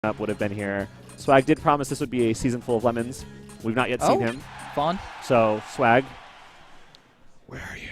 up would have been here. Swag did promise this would be a season full of lemons. We've not yet seen him. Fun. So, Swag, where are you?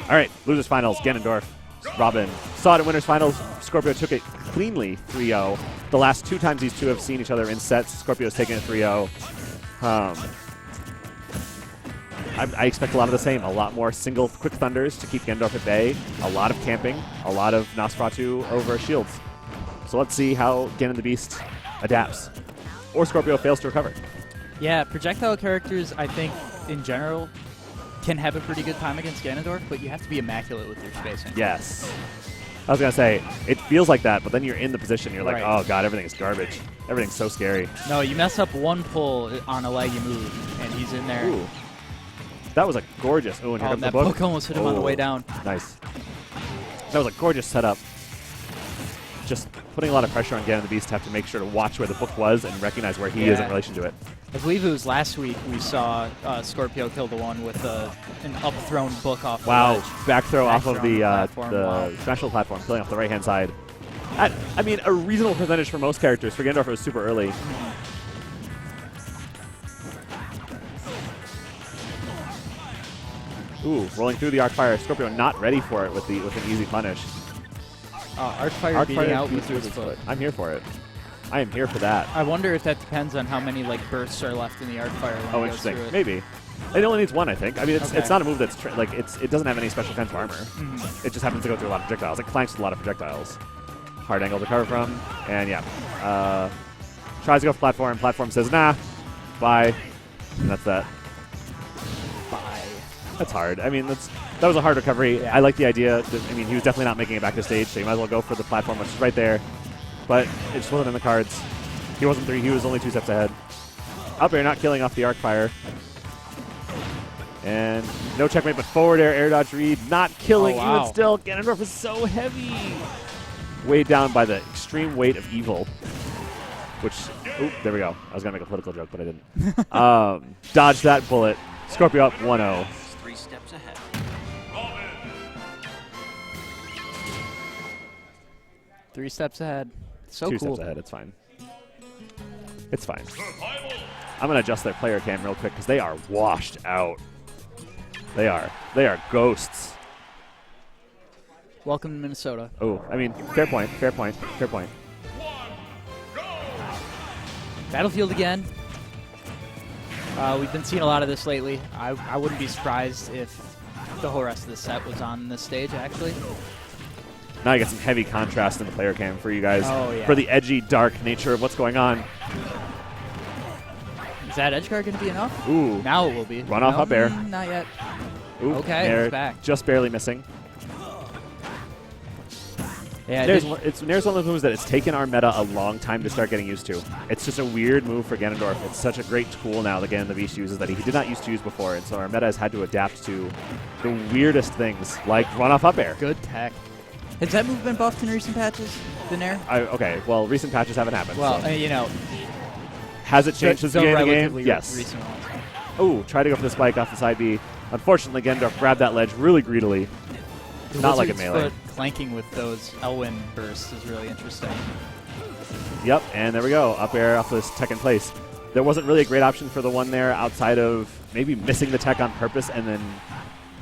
All right, losers finals, Ganondorf, Robin. Saw it at winners finals. Skorpio took it cleanly 3-0. The last two times these two have seen each other in sets, Skorpio's taken it 3-0. I expect a lot of the same. A lot more single quick thunders to keep Ganondorf at bay. A lot of camping. A lot of Nosferatu over shields. So let's see how Ganon the Beast adapts. Or Skorpio fails to recover. Yeah, projectile characters, I think, in general, can have a pretty good time against Ganondorf, but you have to be immaculate with your spacing. Yes. I was going to say, it feels like that, but then you're in the position. You're like, oh, God, everything's garbage. Everything's so scary. No, you mess up one pull on a laggy move, and he's in there. Ooh. That was a gorgeous. Oh, and here comes the book. That book almost hit him on the way down. Nice. That was a gorgeous setup. Just putting a lot of pressure on Ganon the Beast to have to make sure to watch where the book was and recognize where he is in relation to it. I believe it was last week we saw Skorpio kill the one with an up-thrown book off the ledge. Back throw off of the Smash WiiU platform, killing off the right-hand side. I mean, a reasonable percentage for most characters. For Ganondorf, it was super early. Ooh, rolling through the Arcfire. Skorpio not ready for it with an easy punish. Arcfire beating out with his foot. I'm here for it. I am here for that. I wonder if that depends on how many bursts are left in the Arcfire. Oh, interesting. Maybe. It only needs one, I think. I mean, it's not a move that's it doesn't have any special defense or armor. It just happens to go through a lot of projectiles. It flanks with a lot of projectiles. Hard angle to recover from, and yeah, tries to go for platform. Platform says nah, bye, and that's that. Bye. That's hard. I mean, that was a hard recovery. Yeah. I like the idea. I mean, he was definitely not making it back to stage, so you might as well go for the platform, which is right there. But it just wasn't in the cards. He wasn't 3. He was only 2 steps ahead. Up air, not killing off the Arcfire. And no checkmate, but forward air dodge read, not killing. Even still, Ganondorf is so heavy. Weighed down by the extreme weight of evil. Which, oop, there we go. I was going to make a political joke, but I didn't. Dodge that bullet. Skorpio up 1-0. 3 steps ahead. 3 steps ahead. So 2 cool. steps ahead. It's fine. It's fine. I'm going to adjust their player cam real quick because they are washed out. They are ghosts. Welcome to Minnesota. Oh, I mean, fair point, fair point, fair point. Battlefield again. We've been seeing a lot of this lately. I wouldn't be surprised if the whole rest of the set was on this stage, actually. Now I get some heavy contrast in the player cam for you guys. Oh, yeah. For the edgy, dark nature of what's going on. Is that edge guard going to be enough? Ooh. Now it will be. Run off up air. Not yet. Ooh, okay, it's back. Just barely missing. Yeah, Nair's one of those moves that it's taken our meta a long time to start getting used to. It's just a weird move for Ganondorf. It's such a great tool now that Ganon the Beast uses that he did not used to use before, and so our meta has had to adapt to the weirdest things, like run off up air. Good tech. Has that move been buffed in recent patches, the Nair? Okay, well, recent patches haven't happened. Well, so. you know. Has it changed since the beginning of the game? Yes. Oh, try to go for the spike off the side B. Unfortunately, Ganondorf grabbed that ledge really greedily. Not like a melee. Foot clanking with those Elwyn bursts is really interesting. Yep, and there we go. Up air off this tech in place. There wasn't really a great option for the one there outside of maybe missing the tech on purpose and then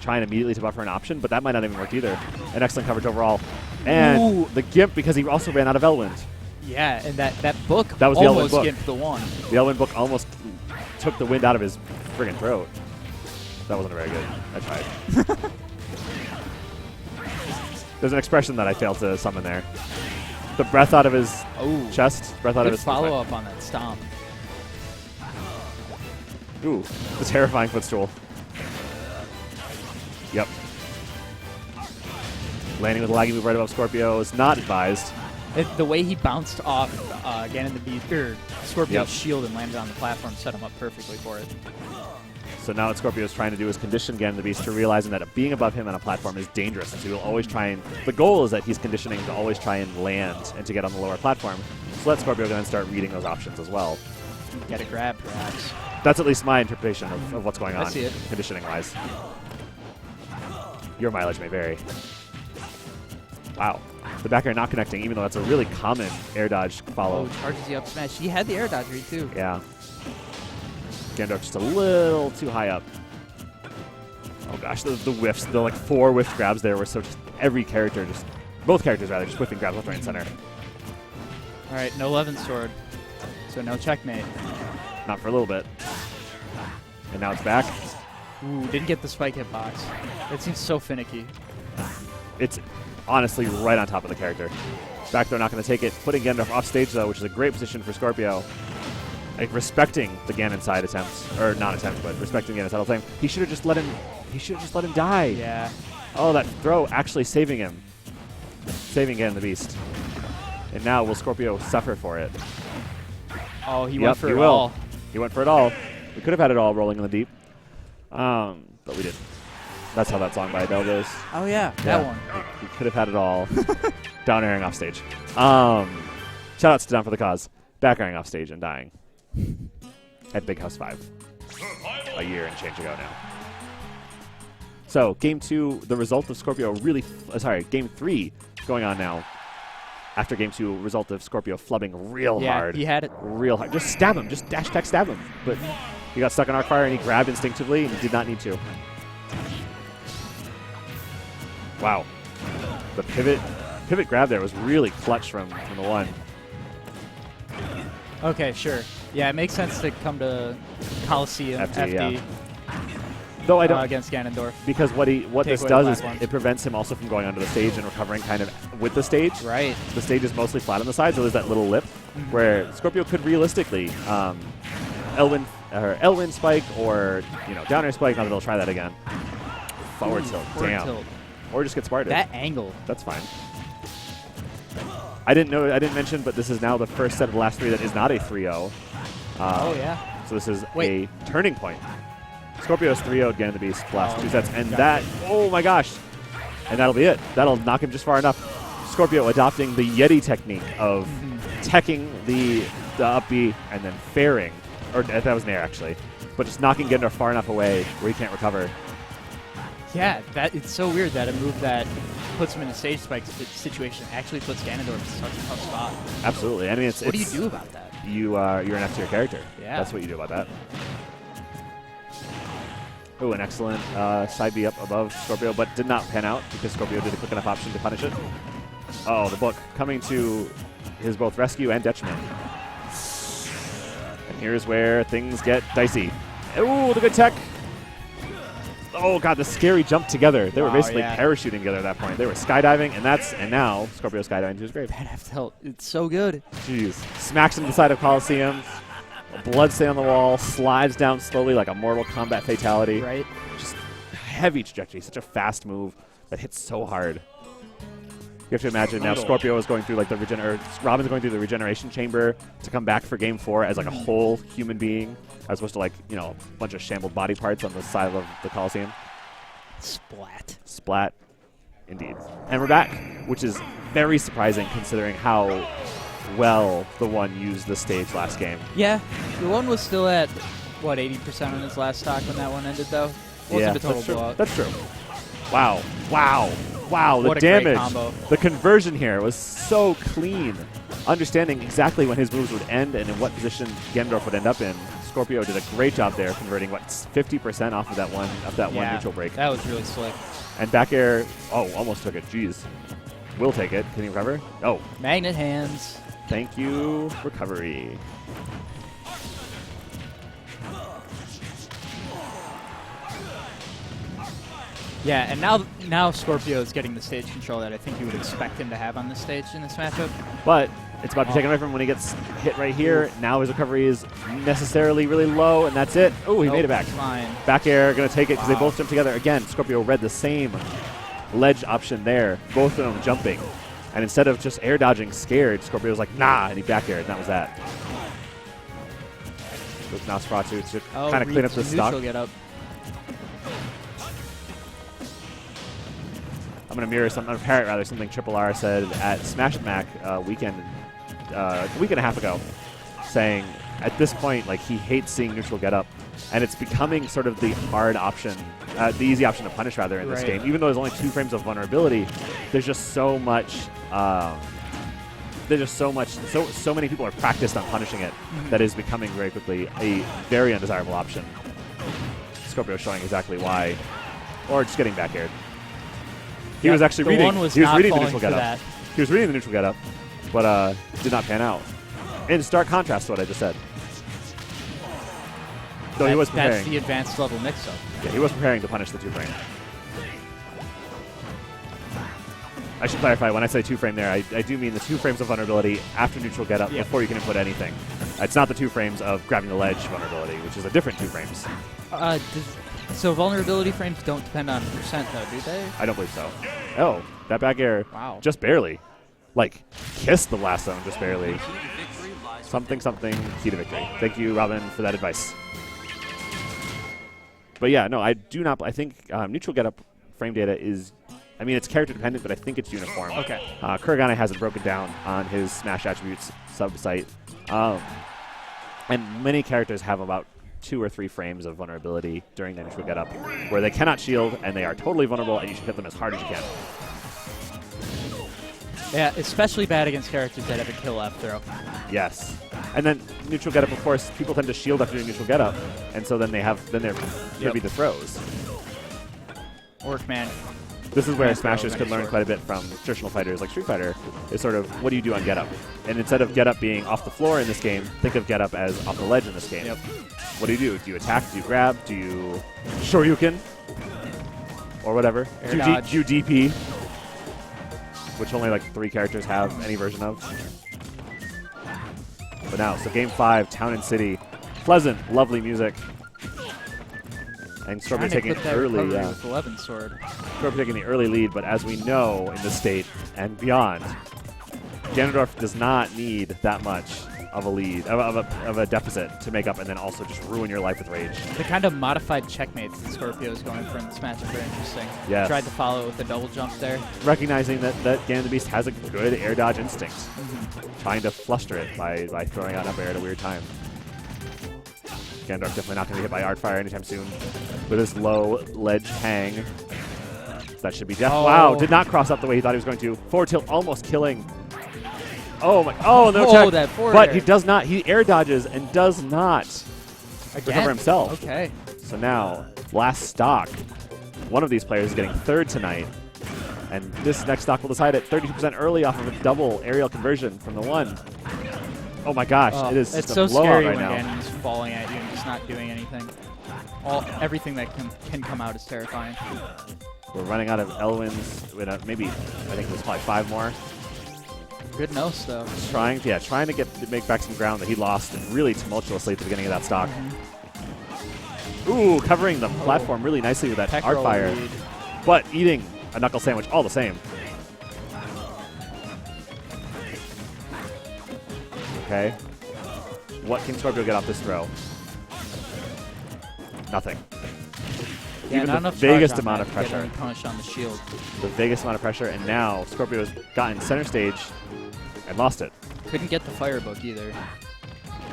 trying immediately to buffer an option, but that might not even work either. An excellent coverage overall. And the Gimp, because he also ran out of Elwind. Yeah, and that book that was almost the gimped the one. The Elwind book almost took the wind out of his friggin' throat. That wasn't very good. I tried. There's an expression that I failed to summon there. The breath out of his chest. Breath out of his follow-up on that stomp. Ooh, the terrifying footstool. Yep. Landing with a laggy move right above Skorpio is not advised. The way he bounced off Ganon the Beast, Skorpio's shield and landed on the platform set him up perfectly for it. So now what Skorpio is trying to do is condition Ganon the Beast to realizing that being above him on a platform is dangerous, and so he'll always try and... The goal is that he's conditioning to always try and land and to get on the lower platform. So let Skorpio then start reading those options as well. Get a grab, perhaps. That's at least my interpretation of what's going on, conditioning-wise. Your mileage may vary. Wow. The back air not connecting, even though that's a really common air dodge follow. Oh, charges the up smash. He had the air dodge read too. Yeah. Ganondorf just a little too high up. Oh gosh, the whiffs, the like 4 whiff grabs there were so just every character just, both characters rather, just whiffing grabs left, right, and center. All right, no 11 sword, so no checkmate. Not for a little bit. And now it's back. Ooh, didn't get the spike hitbox. It seems so finicky. It's honestly right on top of the character. Back throw not going to take it. Putting Ganondorf off stage though, which is a great position for Skorpio. Like respecting the Ganon side attempts, or not attempts, but respecting the Ganon side all the time. He should have just let him. He should have just let him die. Yeah. Oh, that throw actually saving him, saving Ganon the Beast. And now will Skorpio suffer for it? Oh, he Yep, went for he it will. all. He went for it all. We could have had it all rolling in the deep, but we didn't. That's how that song by Adele goes. Oh yeah, that one. We could have had it all. Down airing off stage. Shout outs to Down for the Cause. Back airing off stage and dying. At Big House 5. A year and change ago now. So, game 2, the result of Skorpio really... game 3 going on now. After game 2, result of Skorpio flubbing real hard. Yeah, he had it. Real hard. Just stab him. Just dash attack stab him. But he got stuck on arc fire and he grabbed instinctively and he did not need to. Wow. The pivot grab there was really clutch from the one. Okay, sure. Yeah, it makes sense to come to Coliseum FD, FD yeah. Though I don't against Ganondorf. because what this away does the is platforms. it prevents him also from going onto the stage and recovering kind of with the stage. Right. The stage is mostly flat on the side, so there's that little lip where Skorpio could realistically Elwin spike or down air spike. Not that they'll try that again. Forward tilt, Forward damn. tilt. Or just get smarted. That angle. That's fine. I didn't mention, but this is now the first set of the last 3 that is not a 3-0. Oh yeah. So this is a turning point. Skorpio's 3-0'd Ganon the Beast last 2 sets, and oh my gosh. And that'll be it. That'll knock him just far enough. Skorpio adopting the Yeti technique of teching the up B and then fairing. Or that was an air actually. But just knocking Ganondorf far enough away where he can't recover. Yeah, it's so weird that a move that puts him in a stage spike situation actually puts Ganondorf in such a tough spot. Absolutely. I mean, What do you do about that? You're an F tier character. Yeah. That's what you do about that. Oh, an excellent side B up above Skorpio, but did not pan out because Skorpio did a quick enough option to punish it. Oh, the book coming to his both rescue and detriment. And here's where things get dicey. Ooh, the good tech. Oh god, the scary jump together. They were basically parachuting together at that point. They were skydiving, and now Skorpio skydiving to his grave. That F tilt, it's so good. Jeez. Smacks him to the side of Coliseum. A blood stain on the wall. Slides down slowly like a Mortal Kombat fatality. Right. Just heavy trajectory. Such a fast move that hits so hard. You have to imagine now Skorpio is going through like Robin's going through the regeneration chamber to come back for game 4 as like a whole human being, as opposed to like, a bunch of shambled body parts on the side of the Coliseum. Splat. Splat. Indeed. And we're back, which is very surprising considering how well TheOne used the stage last game. Yeah, TheOne was still at, 80% on his last stock when that one ended, though? Wasn't a total blowout. That's true. Wow. Wow. Wow, the What a great damage. combo. The conversion here was so clean. Understanding exactly when his moves would end and in what position Ganondorf would end up in. Skorpio did a great job there, converting 50% off of that one neutral break. That was really slick. And back air, almost took it. Jeez. Will take it. Can he recover? Oh. Magnet hands. Thank you, recovery. Yeah, and now Skorpio is getting the stage control that I think you would expect him to have on this stage in this matchup. But it's about to be taken away from him when he gets hit right here. Now his recovery is necessarily really low, and that's it. Oh, he made it back. Fine. Back air, going to take it because they both jumped together. Again, Skorpio read the same ledge option there, both of them jumping. And instead of just air dodging scared, Skorpio was like, nah, and he back aired, and that was that. With Nosferatu to kind of clean up the stock. Get up. I'm going to mirror something, parrot rather, something Triple R said at Smash Mac a week and a half ago, saying at this point, like, he hates seeing neutral get up, and it's becoming sort of the hard option, the easy option to punish rather in this game. Even though there's only 2 frames of vulnerability, there's just so much. There's just so many people are practiced on punishing it that is becoming very quickly a very undesirable option. Skorpio showing exactly why, or just getting back aired. He was actually reading. He was reading the neutral get up. He was reading the neutral get up, but did not pan out. In stark contrast to what I just said. Though he was preparing. That's the advanced level mix-up. Yeah, he was preparing to punish the 2-frame. I should clarify, when I say 2-frame there, I do mean the 2 frames of vulnerability after neutral get up before you can input anything. It's not the 2 frames of grabbing the ledge vulnerability, which is a different 2 frames. So vulnerability frames don't depend on percent, though, do they? I don't believe so. Oh, that back air. Wow. Just barely. Like, kissed the last zone just barely. Something, key to victory. Thank you, Robin, for that advice. But yeah, no, I do not. I think neutral get up frame data is, I mean, it's character dependent, but I think it's uniform. Okay. Kuragane has it broken down on his Smash attributes sub-site. And many characters have about 2 or 3 frames of vulnerability during the neutral get up where they cannot shield and they are totally vulnerable and you should hit them as hard as you can. Yeah, especially bad against characters that have a kill F throw. Yes. And then neutral get up, of course, people tend to shield after doing neutral get up, and so then they're privy to throws. Work, man. This is where Smashers could learn quite a bit from traditional fighters like Street Fighter, is sort of, what do you do on get up? And instead of get up being off the floor in this game, think of get up as off the ledge in this game. Yep. What do? Do you attack? Do you grab? Do you shoryuken? Or whatever. Do you DP? Which only like 3 characters have any version of. But now, so game 5, Town and City. Pleasant, lovely music. And Skorpio taking early, with 11 sword. Skorpio taking the early lead, but as we know in this state and beyond, Ganondorf does not need that much of a lead, of a deficit to make up and then also just ruin your life with rage. The kind of modified checkmates that Skorpio is going for in this match are very interesting. Yes. Tried to follow it with a double jump there. Recognizing that Ganon the Beast has a good air dodge instinct. Trying to fluster it by throwing out up air at a weird time. Ganondorf definitely not going to be hit by Art Fire anytime soon. With his low ledge hang. That should be death. Oh. Wow, did not cross up the way he thought he was going to. Forward tilt almost killing. Oh my! Oh no! Check. That forward but air. He does not. He air dodges and does not recover himself. Okay. So now, last stock. One of these players is getting 3rd tonight, and this next stock will decide it 32% early off of a double aerial conversion from the one. Oh my gosh! It is it's just so a blowout scary right when now. Ganon is falling at you and just not doing anything. Everything that can come out is terrifying. We're running out of Elwins. Maybe I think there's probably 5 more. Good nose, though. Trying to make back some ground that he lost really tumultuously at the beginning of that stock. Ooh, covering the platform really nicely with that Art Fire. Lead. But eating a knuckle sandwich all the same. Okay. What can Skorpio get off this throw? Nothing. Yeah, Even not the enough vaguest amount of pressure. Get punish on the shield. The vaguest amount of pressure, and now Skorpio's gotten center stage and lost it. Couldn't get the firebook either.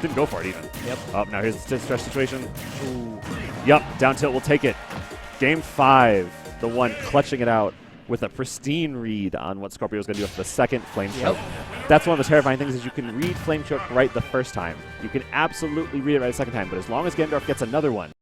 Didn't go for it even. Yep. Oh, now here's the stretch situation. Ooh. Yup, down tilt will take it. Game 5, the one clutching it out with a pristine read on what Skorpio is going to do with the second Flame Choke. That's one of the terrifying things is you can read Flame Choke right the first time. You can absolutely read it right the second time, but as long as Ganondorf gets another one,